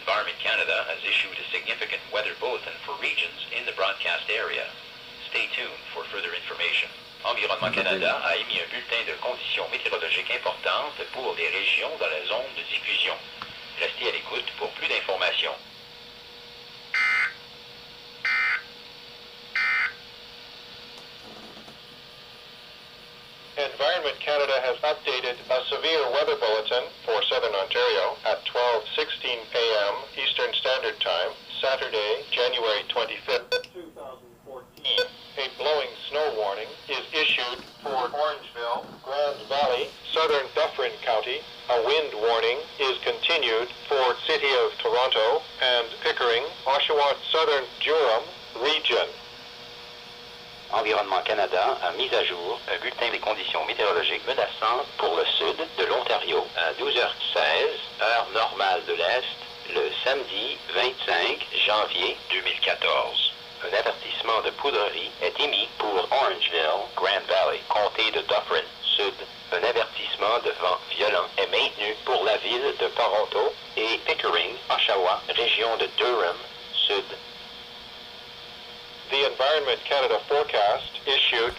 Environment Canada has issued a significant weather bulletin for regions in the broadcast area. Stay tuned for further information. Environnement Canada a émis un bulletin de conditions météorologiques importantes pour les régions dans la zone de diffusion. Restez à l'écoute pour plus d'informations. Environment Canada has updated a severe weather bulletin for Southern Ontario at 12:16 a.m. Eastern Standard Time, Saturday, January 25th, 2014. A blowing snow warning is issued for Orangeville, Grand Valley, Southern Dufferin County. A wind warning is continued for City of Toronto and Pickering, Oshawa, Southern Durham region. Environnement Canada a mis à jour un bulletin des conditions météorologiques menaçantes pour le sud de l'Ontario à 12h16, heure normale de l'Est, le samedi 25 janvier 2014. Un avertissement de poudrerie est émis pour Orangeville, Grand Valley, comté de Dufferin, sud. Un avertissement de vent violent est maintenu pour la ville de Toronto et Pickering, Oshawa, région de Durham, sud. The Environment Canada forecast issued